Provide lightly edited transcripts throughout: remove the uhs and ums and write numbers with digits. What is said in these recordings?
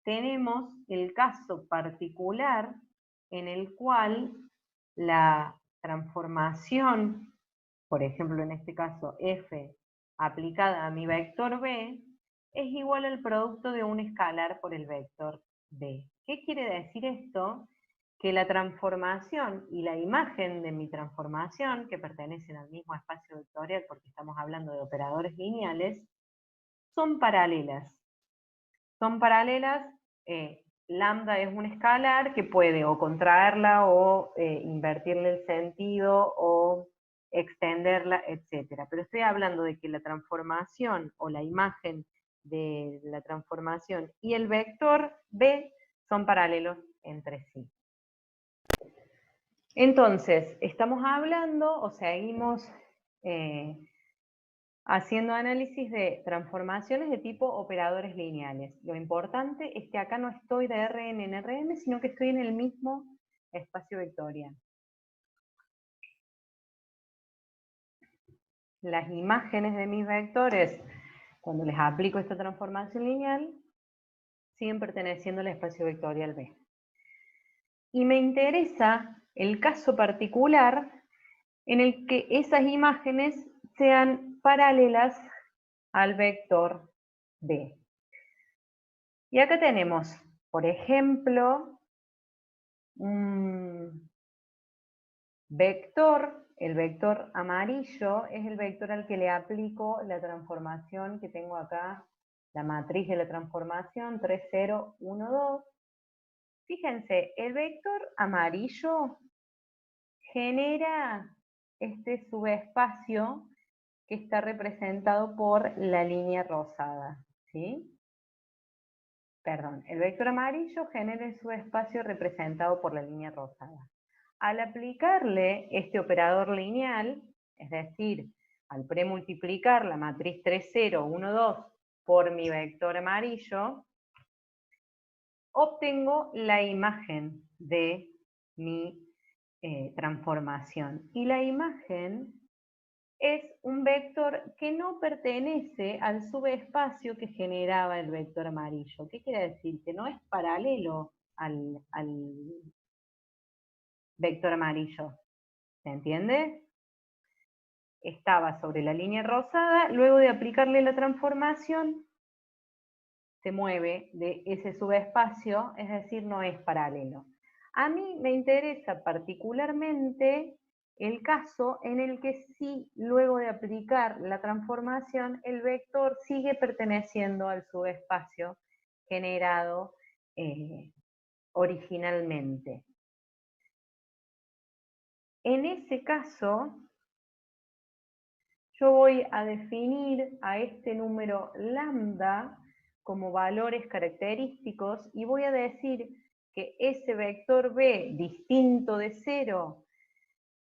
tenemos el caso particular en el cual la transformación, por ejemplo en este caso f aplicada a mi vector b, es igual al producto de un escalar por el vector b. ¿Qué quiere decir esto? Que la transformación y la imagen de mi transformación, que pertenecen al mismo espacio vectorial porque estamos hablando de operadores lineales, son paralelas. Son paralelas, lambda es un escalar que puede o contraerla o invertirle el sentido o extenderla, etc. Pero estoy hablando de que la transformación o la imagen de la transformación y el vector b son paralelos entre sí. Entonces, estamos hablando o seguimos haciendo análisis de transformaciones de tipo operadores lineales. Lo importante es que acá no estoy de Rn en Rm, sino que estoy en el mismo espacio vectorial. Las imágenes de mis vectores, cuando les aplico esta transformación lineal, siguen perteneciendo al espacio vectorial B. Y me interesa el caso particular en el que esas imágenes sean paralelas al vector B. Y acá tenemos, por ejemplo, un vector, el vector amarillo es el vector al que le aplico la transformación que tengo acá, la matriz de la transformación 3, 0, 1, 2. Fíjense, el vector amarillo genera este subespacio que está representado por la línea rosada, ¿sí? Perdón, el vector amarillo genera el subespacio representado por la línea rosada. Al aplicarle este operador lineal, es decir, al premultiplicar la matriz 3, 0, 1, 2 por mi vector amarillo, obtengo la imagen de mi transformación. Y la imagen es un vector que no pertenece al subespacio que generaba el vector amarillo. ¿Qué quiere decir? Que no es paralelo al vector amarillo. ¿Se entiende? Estaba sobre la línea rosada, luego de aplicarle la transformación, se mueve de ese subespacio, es decir, no es paralelo. A mí me interesa particularmente el caso en el que sí, luego de aplicar la transformación, el vector sigue perteneciendo al subespacio generado originalmente. En ese caso, yo voy a definir a este número lambda como valores característicos y voy a decir que ese vector b distinto de 0,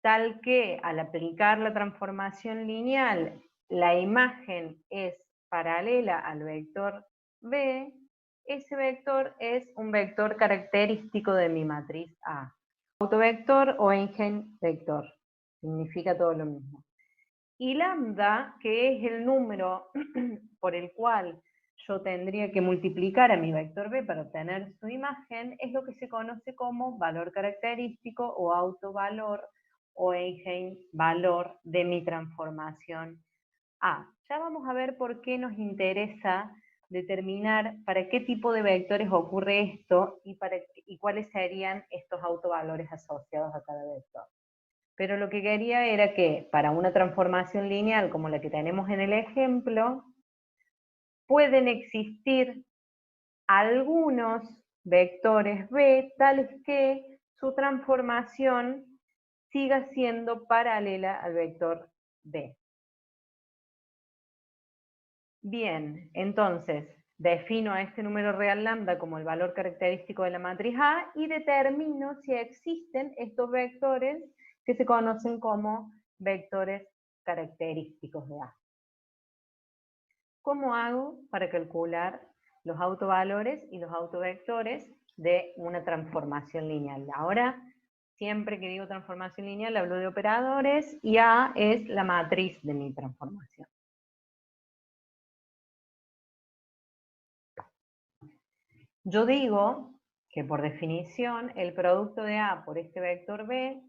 tal que al aplicar la transformación lineal la imagen es paralela al vector b, ese vector es un vector característico de mi matriz A. Autovector o eigenvector, significa todo lo mismo. Y lambda, que es el número por el cual yo tendría que multiplicar a mi vector b para obtener su imagen, es lo que se conoce como valor característico o autovalor o eigenvalor de mi transformación A. Ya vamos a ver por qué nos interesa determinar para qué tipo de vectores ocurre esto y cuáles serían estos autovalores asociados a cada vector. Pero lo que quería era que para una transformación lineal como la que tenemos en el ejemplo, pueden existir algunos vectores b tales que su transformación siga siendo paralela al vector b. Bien, entonces defino a este número real lambda como el valor característico de la matriz A y determino si existen estos vectores que se conocen como vectores característicos de A. ¿Cómo hago para calcular los autovalores y los autovectores de una transformación lineal? Ahora, siempre que digo transformación lineal, hablo de operadores y A es la matriz de mi transformación. Yo digo que por definición el producto de A por este vector B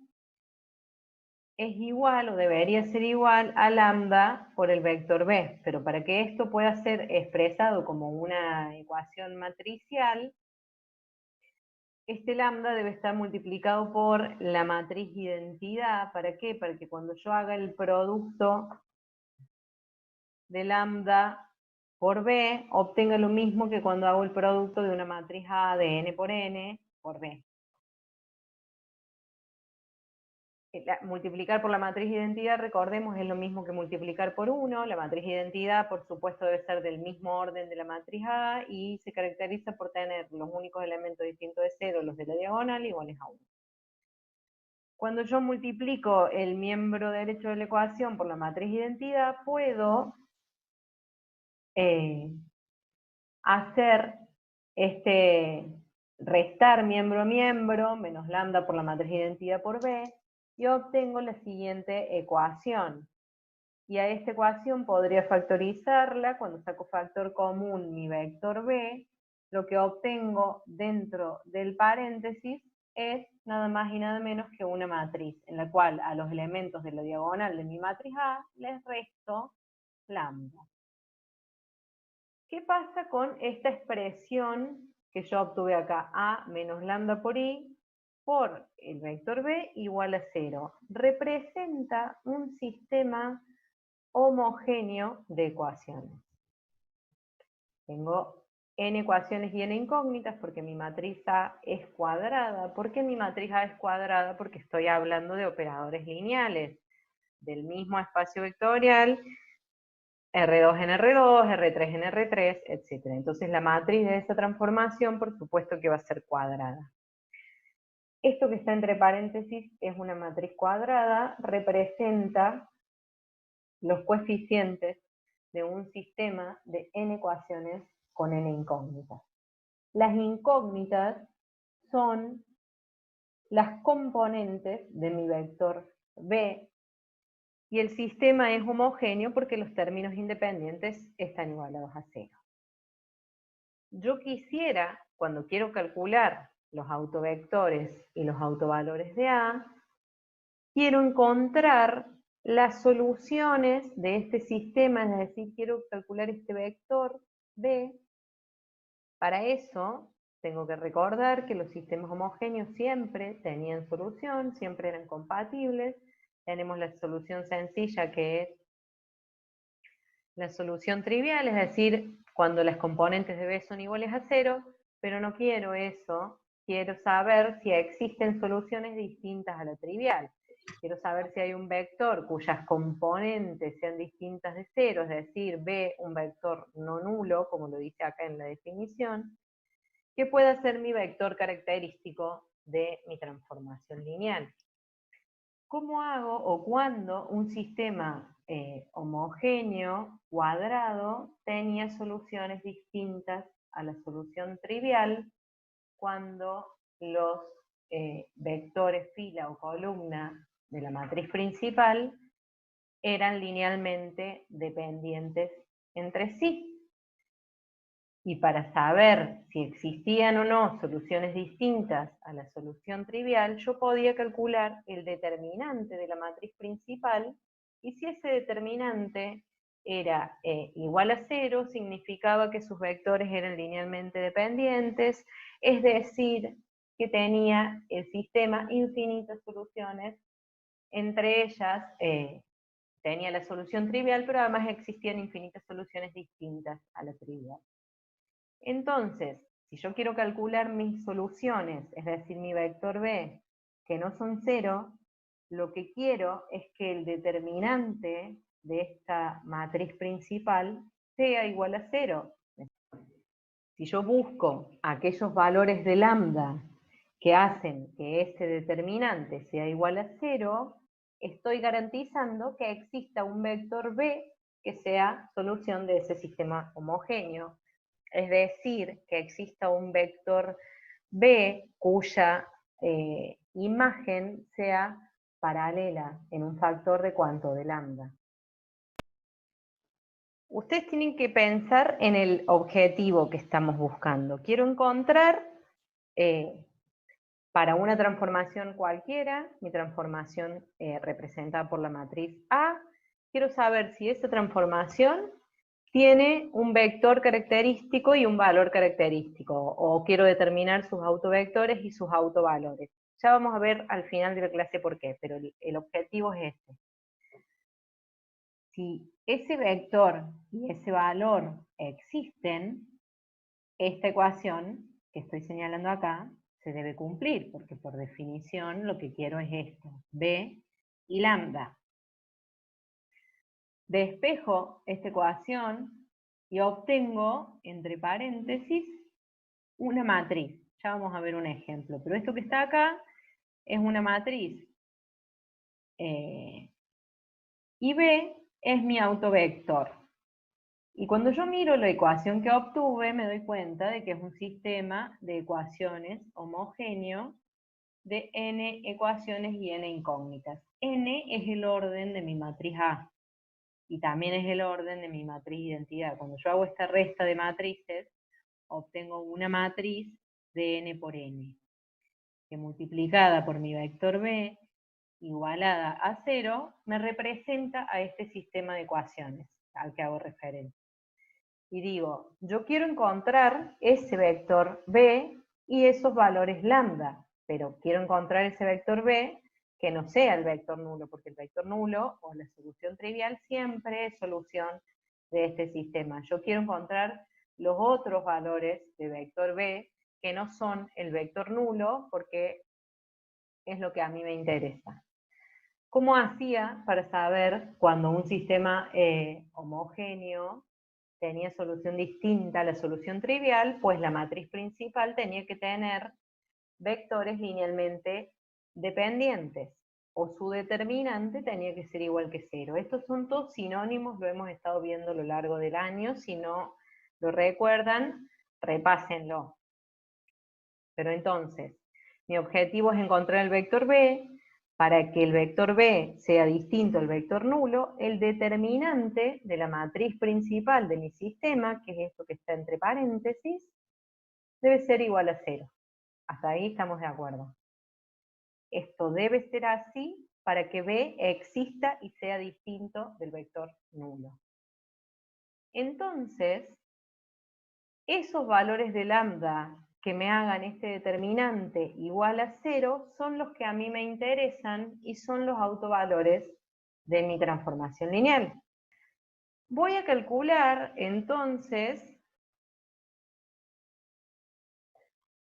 es igual o debería ser igual a lambda por el vector B, pero para que esto pueda ser expresado como una ecuación matricial, este lambda debe estar multiplicado por la matriz identidad. ¿Para qué? Para que cuando yo haga el producto de lambda por B, obtenga lo mismo que cuando hago el producto de una matriz A de n por n por B. Multiplicar por la matriz identidad, recordemos, es lo mismo que multiplicar por 1. La matriz identidad, por supuesto, debe ser del mismo orden de la matriz A y se caracteriza por tener los únicos elementos distintos de 0, los de la diagonal, iguales a 1. Cuando yo multiplico el miembro derecho de la ecuación por la matriz identidad, puedo hacer restar miembro a miembro, menos lambda por la matriz identidad por B, y obtengo la siguiente ecuación. Y a esta ecuación podría factorizarla. Cuando saco factor común mi vector B, lo que obtengo dentro del paréntesis es nada más y nada menos que una matriz, en la cual a los elementos de la diagonal de mi matriz A les resto lambda. ¿Qué pasa con esta expresión que yo obtuve acá? A menos lambda por I por el vector B igual a 0. Representa un sistema homogéneo de ecuaciones. Tengo n ecuaciones y n incógnitas porque mi matriz A es cuadrada. ¿Por qué mi matriz A es cuadrada? Porque estoy hablando de operadores lineales del mismo espacio vectorial, R2 en R2, R3 en R3, etc. Entonces la matriz de esa transformación, por supuesto que va a ser cuadrada. Esto que está entre paréntesis es una matriz cuadrada, representa los coeficientes de un sistema de n ecuaciones con n incógnitas. Las incógnitas son las componentes de mi vector B, y el sistema es homogéneo porque los términos independientes están igualados a 0. Yo quisiera, cuando quiero calcular los autovectores y los autovalores de A, quiero encontrar las soluciones de este sistema, es decir, quiero calcular este vector B. Para eso, tengo que recordar que los sistemas homogéneos siempre tenían solución, siempre eran compatibles. Tenemos la solución sencilla, que es la solución trivial, es decir, cuando las componentes de B son iguales a 0, pero no quiero eso, quiero saber si existen soluciones distintas a la trivial. Quiero saber si hay un vector cuyas componentes sean distintas de 0, es decir, B, un vector no nulo, como lo dice acá en la definición, que pueda ser mi vector característico de mi transformación lineal. ¿Cómo hago o cuándo un sistema homogéneo, cuadrado, tenía soluciones distintas a la solución trivial cuando los vectores fila o columna de la matriz principal eran linealmente dependientes entre sí? Y para saber si existían o no soluciones distintas a la solución trivial, yo podía calcular el determinante de la matriz principal, y si ese determinante era igual a 0, significaba que sus vectores eran linealmente dependientes, es decir, que tenía el sistema infinitas soluciones, entre ellas tenía la solución trivial, pero además existían infinitas soluciones distintas a la trivial. Entonces, si yo quiero calcular mis soluciones, es decir, mi vector B, que no son 0, lo que quiero es que el determinante de esta matriz principal sea igual a 0. Si yo busco aquellos valores de lambda que hacen que ese determinante sea igual a 0, estoy garantizando que exista un vector B que sea solución de ese sistema homogéneo. Es decir, que exista un vector B cuya imagen sea paralela en un factor de ¿cuánto? De lambda. ustedes tienen que pensar en el objetivo que estamos buscando. Quiero encontrar, para una transformación cualquiera, mi transformación representada por la matriz A, quiero saber si esa transformación tiene un vector característico y un valor característico, o quiero determinar sus autovectores y sus autovalores. Ya vamos a ver al final de la clase por qué, pero el objetivo es este. Si ese vector y ese valor existen, esta ecuación que estoy señalando acá se debe cumplir, porque por definición lo que quiero es esto, B y lambda. Despejo esta ecuación y obtengo, entre paréntesis, una matriz. Ya vamos a ver un ejemplo, pero esto que está acá es una matriz. Y B es mi autovector. Y cuando yo miro la ecuación que obtuve, me doy cuenta de que es un sistema de ecuaciones homogéneo de n ecuaciones y n incógnitas. N es el orden de mi matriz A, y también es el orden de mi matriz identidad. Cuando yo hago esta resta de matrices, obtengo una matriz de n por n, que multiplicada por mi vector B, igualada a 0, me representa a este sistema de ecuaciones al que hago referencia. Y digo, yo quiero encontrar ese vector B y esos valores lambda, pero quiero encontrar ese vector B que no sea el vector nulo, porque el vector nulo, o la solución trivial, siempre es solución de este sistema. Yo quiero encontrar los otros valores de vector B que no son el vector nulo, porque es lo que a mí me interesa. ¿Cómo hacía para saber cuando un sistema homogéneo tenía solución distinta a la solución trivial? Pues la matriz principal tenía que tener vectores linealmente dependientes, o su determinante tenía que ser igual que 0. Estos son todos sinónimos, lo hemos estado viendo a lo largo del año. Si no lo recuerdan, repásenlo. Pero entonces, mi objetivo es encontrar el vector B. Para que el vector B sea distinto al vector nulo, el determinante de la matriz principal de mi sistema, que es esto que está entre paréntesis, debe ser igual a 0. Hasta ahí estamos de acuerdo. Esto debe ser así para que B exista y sea distinto del vector nulo. Entonces, esos valores de lambda que me hagan este determinante igual a 0 son los que a mí me interesan y son los autovalores de mi transformación lineal. Voy a calcular entonces,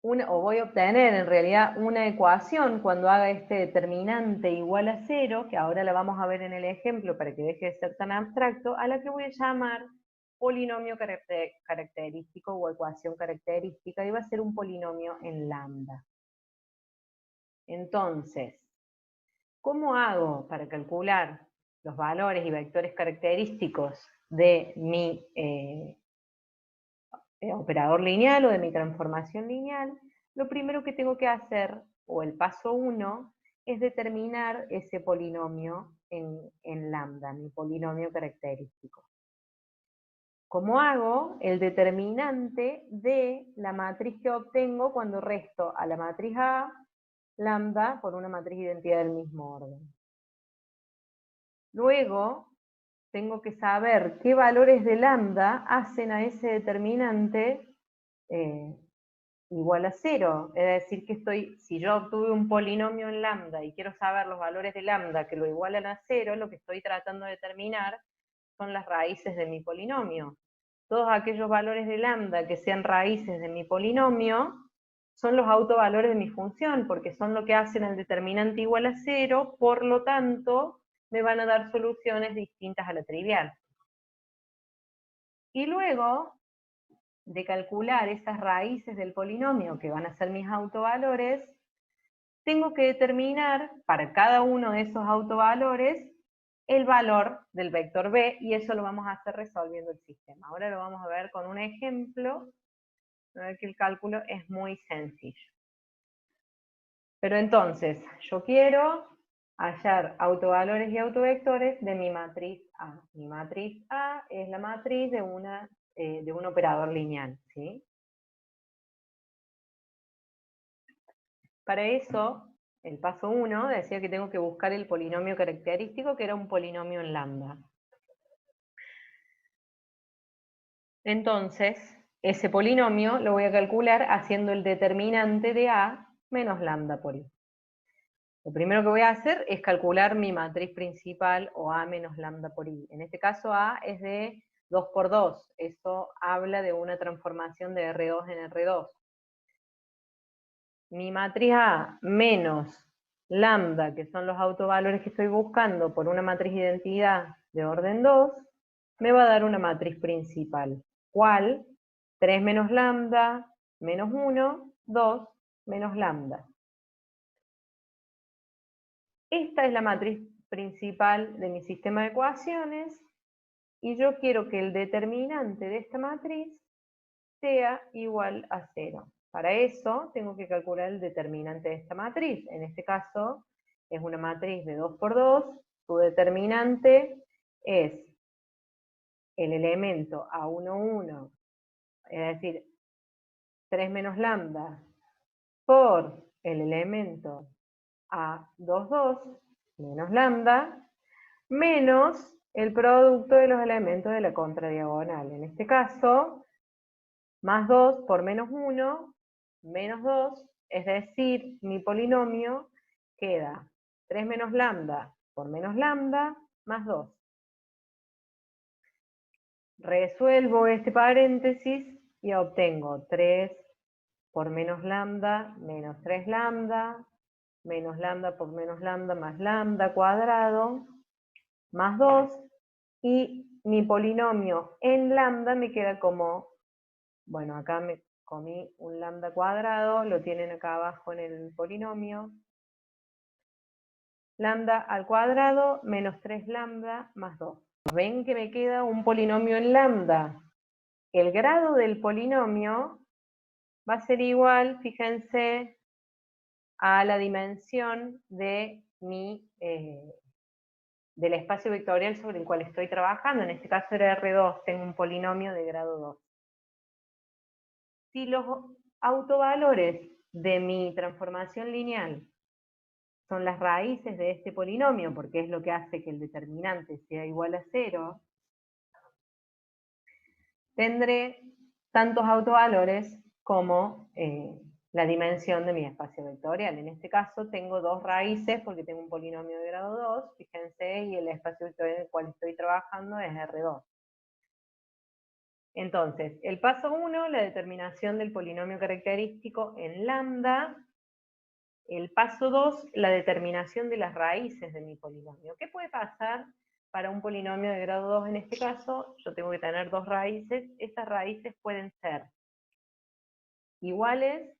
voy a obtener en realidad una ecuación cuando haga este determinante igual a 0, que ahora la vamos a ver en el ejemplo para que deje de ser tan abstracto, a la que voy a llamar polinomio característico o ecuación característica, y va a ser un polinomio en lambda. Entonces, ¿cómo hago para calcular los valores y vectores característicos de mi operador lineal o de mi transformación lineal? Lo primero que tengo que hacer, o el paso 1, es determinar ese polinomio en lambda, mi polinomio característico. ¿Cómo hago? El determinante de la matriz que obtengo cuando resto a la matriz A lambda por una matriz de identidad del mismo orden. Luego, tengo que saber qué valores de lambda hacen a ese determinante igual a 0. Es decir, que si yo obtuve un polinomio en lambda y quiero saber los valores de lambda que lo igualan a 0, lo que estoy tratando de determinar son las raíces de mi polinomio. Todos aquellos valores de lambda que sean raíces de mi polinomio son los autovalores de mi función, porque son lo que hacen al determinante igual a 0, por lo tanto, me van a dar soluciones distintas a la trivial. Y luego de calcular esas raíces del polinomio, que van a ser mis autovalores, tengo que determinar para cada uno de esos autovalores el valor del vector B, y eso lo vamos a hacer resolviendo el sistema. Ahora lo vamos a ver con un ejemplo, a ver que el cálculo es muy sencillo. Pero entonces, yo quiero hallar autovalores y autovectores de mi matriz A. Mi matriz A es la matriz de un operador lineal, ¿sí? Para eso, el paso 1 decía que tengo que buscar el polinomio característico, que era un polinomio en lambda. Entonces, ese polinomio lo voy a calcular haciendo el determinante de A menos lambda por I. Lo primero que voy a hacer es calcular mi matriz principal, o A menos lambda por I. En este caso A es de 2 por 2. Eso habla de una transformación de R2 en R2. Mi matriz A menos lambda, que son los autovalores que estoy buscando, por una matriz de identidad de orden 2, me va a dar una matriz principal. ¿Cuál? 3 menos lambda, menos 1, 2, menos lambda. Esta es la matriz principal de mi sistema de ecuaciones, y yo quiero que el determinante de esta matriz sea igual a 0. Para eso tengo que calcular el determinante de esta matriz. En este caso es una matriz de 2 por 2, su determinante es el elemento A11, es decir, 3 menos lambda, por el elemento A22 menos lambda, menos el producto de los elementos de la contradiagonal. En este caso, más 2 por menos 1, menos 2, es decir, mi polinomio queda 3 menos lambda por menos lambda, más 2. Resuelvo este paréntesis y obtengo 3 por menos lambda, menos 3 lambda, menos lambda por menos lambda, más lambda cuadrado, más 2, y mi polinomio en lambda me queda como, bueno, acá me comí un lambda cuadrado, lo tienen acá abajo en el polinomio, lambda al cuadrado menos 3 lambda más 2. Ven que me queda un polinomio en lambda. El grado del polinomio va a ser igual, fíjense, a la dimensión de del espacio vectorial sobre el cual estoy trabajando. En este caso era R2, tengo un polinomio de grado 2. Si los autovalores de mi transformación lineal son las raíces de este polinomio, porque es lo que hace que el determinante sea igual a 0, tendré tantos autovalores como la dimensión de mi espacio vectorial. En este caso tengo dos raíces porque tengo un polinomio de grado 2, fíjense, y el espacio vectorial en el cual estoy trabajando es R2. Entonces, el paso 1, la determinación del polinomio característico en lambda. El paso 2, la determinación de las raíces de mi polinomio. ¿Qué puede pasar para un polinomio de grado 2 en este caso? Yo tengo que tener dos raíces. Estas raíces pueden ser iguales,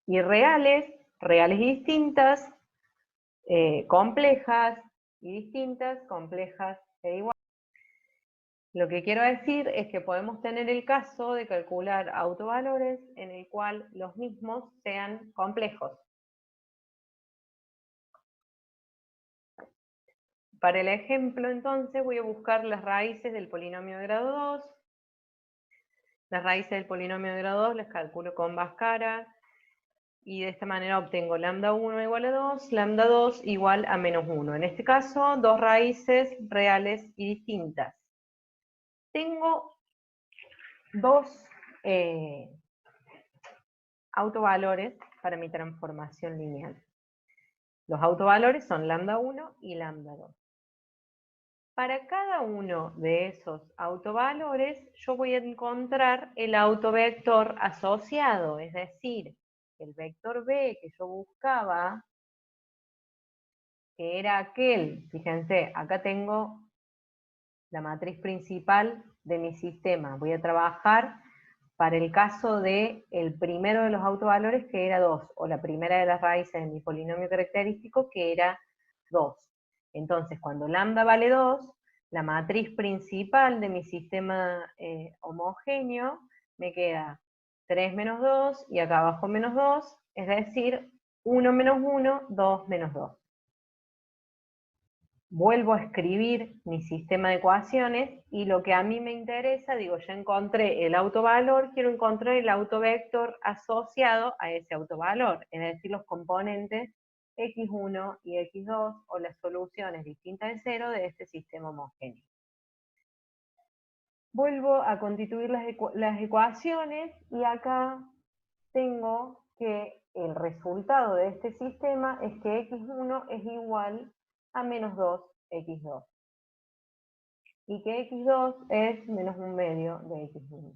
irreales, reales y distintas, complejas y distintas, complejas e iguales. Lo que quiero decir es que podemos tener el caso de calcular autovalores en el cual los mismos sean complejos. Para el ejemplo, entonces, voy a buscar las raíces del polinomio de grado 2. Las raíces del polinomio de grado 2 las calculo con Bhaskara, y de esta manera obtengo lambda 1 igual a 2, lambda 2 igual a menos 1. En este caso, dos raíces reales y distintas. Tengo dos autovalores para mi transformación lineal. Los autovalores son lambda 1 y lambda 2. Para cada uno de esos autovalores, yo voy a encontrar el autovector asociado, es decir, el vector B que yo buscaba, que era aquel, fíjense, acá tengo la matriz principal de mi sistema. Voy a trabajar para el caso de el primero de los autovalores, que era 2, o la primera de las raíces de mi polinomio característico, que era 2. Entonces, cuando lambda vale 2, la matriz principal de mi sistema homogéneo me queda 3 menos 2, y acá abajo menos 2, es decir, 1 menos 1, 2 menos 2. Vuelvo a escribir mi sistema de ecuaciones y lo que a mí me interesa, digo, ya encontré el autovalor, quiero encontrar el autovector asociado a ese autovalor, es decir, los componentes x1 y x2 o las soluciones distintas de 0 de este sistema homogéneo. Vuelvo a constituir las ecuaciones y acá tengo que el resultado de este sistema es que x1 es igual a menos 2x2 y que x2 es menos un medio de x1.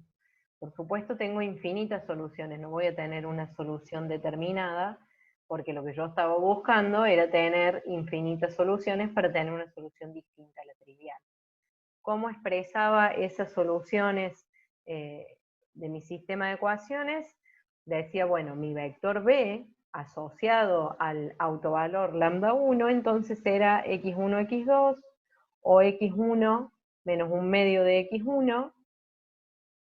Por supuesto tengo infinitas soluciones, no voy a tener una solución determinada, porque lo que yo estaba buscando era tener infinitas soluciones para tener una solución distinta a la trivial. ¿Cómo expresaba esas soluciones de mi sistema de ecuaciones? Decía, bueno, mi vector B asociado al autovalor lambda 1, entonces era x1, x2, o x1 menos un medio de x1,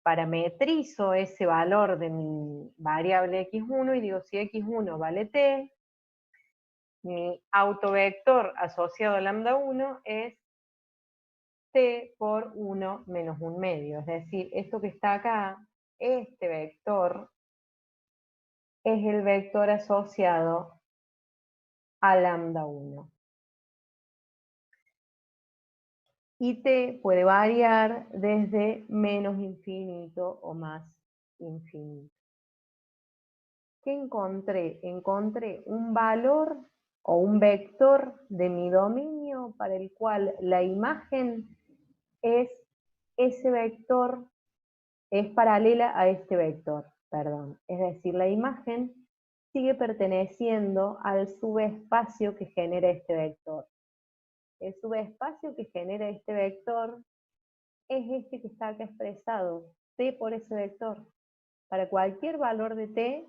parametrizo ese valor de mi variable x1 y digo, si x1 vale t, mi autovector asociado a lambda 1 es t por 1 menos un medio. Es decir, esto que está acá, este vector, es el vector asociado a lambda 1. Y t puede variar desde menos infinito o más infinito. ¿Qué encontré? Encontré un valor o un vector de mi dominio para el cual la imagen es ese vector, es paralela a este vector, perdón. Es decir, la imagen sigue perteneciendo al subespacio que genera este vector. El subespacio que genera este vector es este que está acá expresado, t por ese vector. Para cualquier valor de t,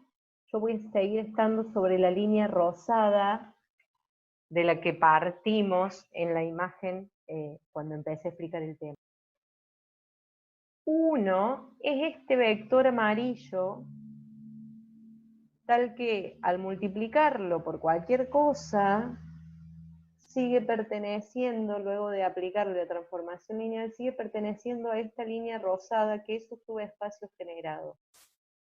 yo voy a seguir estando sobre la línea rosada de la que partimos en la imagen cuando empecé a explicar el tema. 1 es este vector amarillo, tal que al multiplicarlo por cualquier cosa, sigue perteneciendo, luego de aplicarle la transformación lineal, sigue perteneciendo a esta línea rosada que es su subespacio generado.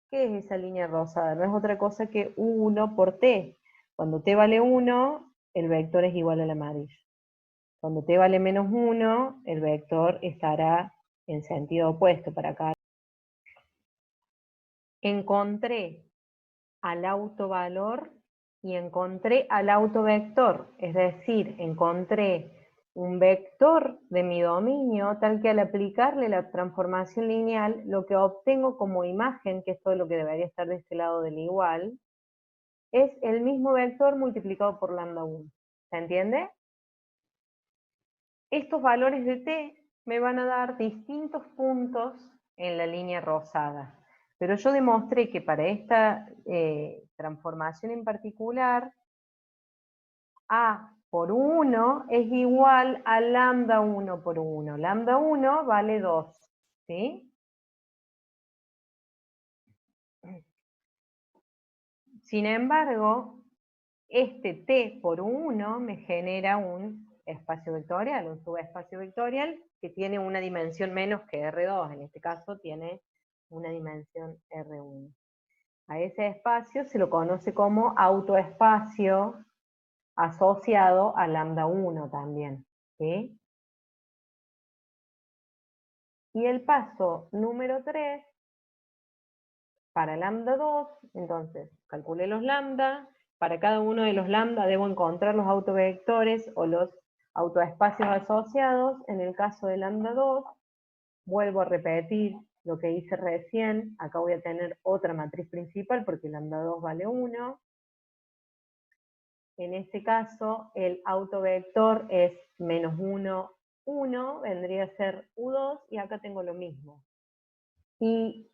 ¿Qué es esa línea rosada? No es otra cosa que 1 por t. Cuando t vale 1, el vector es igual al amarillo. Cuando t vale menos 1, el vector estará en sentido opuesto para acá. Encontré al autovalor y encontré al autovector, es decir, encontré un vector de mi dominio tal que al aplicarle la transformación lineal, lo que obtengo como imagen, que es todo lo que debería estar de este lado del igual, es el mismo vector multiplicado por lambda 1. ¿Se entiende? Estos valores de t me van a dar distintos puntos en la línea rosada. Pero yo demostré que para esta transformación en particular, a por 1 es igual a lambda 1 por 1. Lambda 1 vale 2, ¿sí? Sin embargo, este t por 1 me genera un espacio vectorial, un subespacio vectorial que tiene una dimensión menos que R2, en este caso tiene una dimensión R1. A ese espacio se lo conoce como autoespacio asociado a lambda 1 también, ¿sí? Y el paso número 3, para lambda 2, entonces calculé los lambda, para cada uno de los lambda debo encontrar los autovectores o los autoespacios asociados. En el caso de lambda 2, vuelvo a repetir lo que hice recién, acá voy a tener otra matriz principal porque lambda 2 vale 1. En este caso, el autovector es menos 1, 1, vendría a ser U2, y acá tengo lo mismo. Y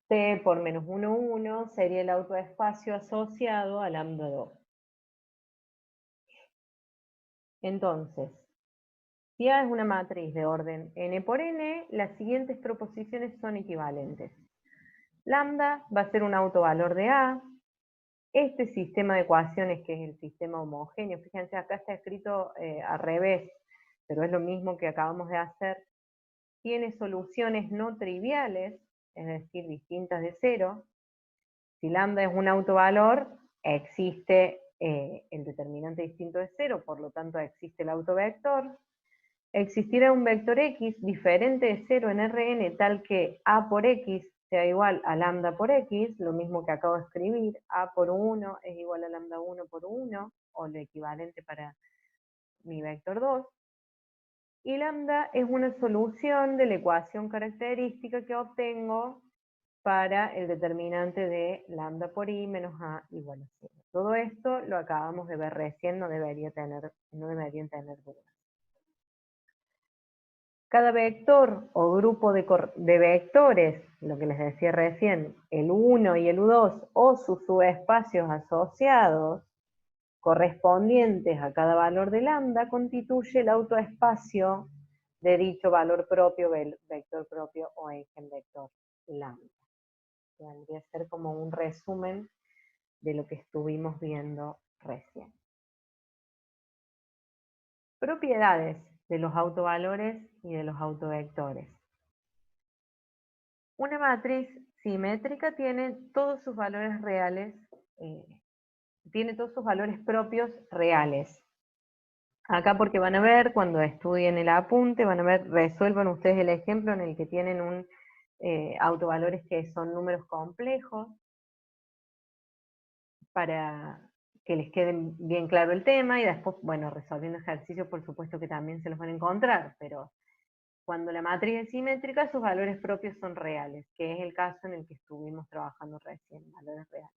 t por menos 1, 1 sería el autoespacio asociado a lambda 2. Entonces, si A es una matriz de orden n por n, las siguientes proposiciones son equivalentes. Lambda va a ser un autovalor de A, Este sistema de ecuaciones, que es el sistema homogéneo, fíjense, acá está escrito al revés, pero es lo mismo que acabamos de hacer, tiene soluciones no triviales, es decir, distintas de cero. Si lambda es un autovalor, existe el determinante distinto de cero, por lo tanto existe el autovector. Existirá un vector x diferente de cero en Rn, tal que a por x sea igual a lambda por x, lo mismo que acabo de escribir, a por 1 es igual a lambda 1 por 1, o lo equivalente para mi vector 2. Y lambda es una solución de la ecuación característica que obtengo para el determinante de lambda por i menos a igual a 0. Todo esto lo acabamos de ver recién, no deberían tener dudas. Cada vector o grupo de vectores, lo que les decía recién, el U1 y el U2 o sus subespacios asociados correspondientes a cada valor de lambda, constituye el autoespacio de dicho valor propio, vector propio o eigenvector lambda. Vendría a ser como un resumen de lo que estuvimos viendo recién. Propiedades de los autovalores y de los autovectores. Una matriz simétrica tiene todos sus valores reales, tiene todos sus valores propios reales. Acá porque van a ver, cuando estudien el apunte, van a ver, resuelvan ustedes el ejemplo en el que tienen un autovalores que son números complejos, para que les quede bien claro el tema, y después, bueno, resolviendo ejercicios por supuesto que también se los van a encontrar, pero cuando la matriz es simétrica, sus valores propios son reales, que es el caso en el que estuvimos trabajando recién, valores reales.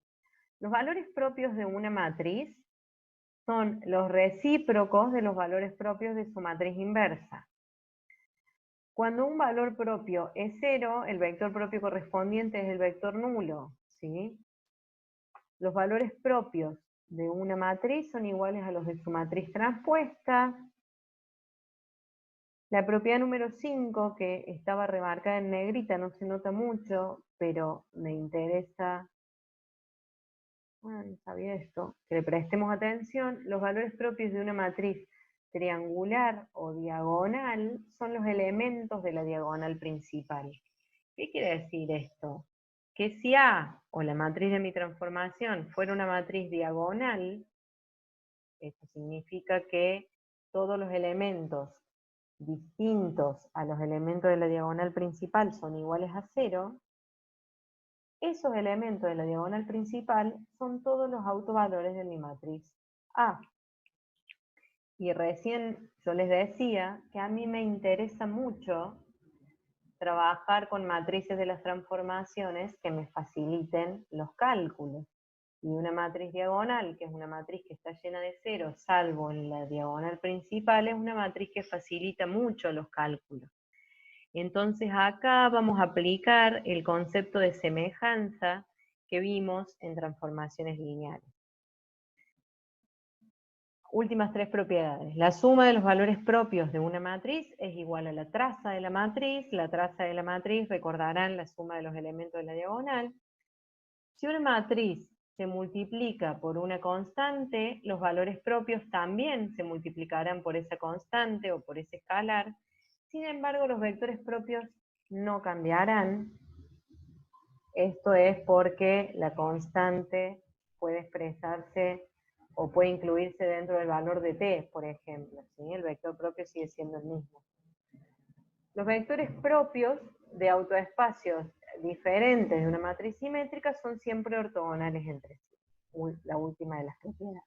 Los valores propios de una matriz son los recíprocos de los valores propios de su matriz inversa. Cuando un valor propio es 0, el vector propio correspondiente es el vector nulo, ¿sí? Los valores propios de una matriz son iguales a los de su matriz transpuesta. La propiedad número 5, que estaba remarcada en negrita, no se nota mucho, pero me interesa, no sabía esto, que le prestemos atención. Los valores propios de una matriz triangular o diagonal son los elementos de la diagonal principal. ¿Qué quiere decir esto? Que si A, o la matriz de mi transformación, fuera una matriz diagonal, esto significa que todos los elementos distintos a los elementos de la diagonal principal son iguales a 0, esos elementos de la diagonal principal son todos los autovalores de mi matriz A. Y recién yo les decía que a mí me interesa mucho trabajar con matrices de las transformaciones que me faciliten los cálculos. Y una matriz diagonal, que es una matriz que está llena de ceros, salvo en la diagonal principal, es una matriz que facilita mucho los cálculos. Entonces acá vamos a aplicar el concepto de semejanza que vimos en transformaciones lineales. Últimas tres propiedades. La suma de los valores propios de una matriz es igual a la traza de la matriz. La traza de la matriz, recordarán, la suma de los elementos de la diagonal. Si una matriz se multiplica por una constante, los valores propios también se multiplicarán por esa constante o por ese escalar. Sin embargo, los vectores propios no cambiarán. Esto es porque la constante puede expresarse o puede incluirse dentro del valor de t, por ejemplo, ¿sí? El vector propio sigue siendo el mismo. Los vectores propios de autoespacios diferentes de una matriz simétrica son siempre ortogonales entre sí. La última de las propiedades.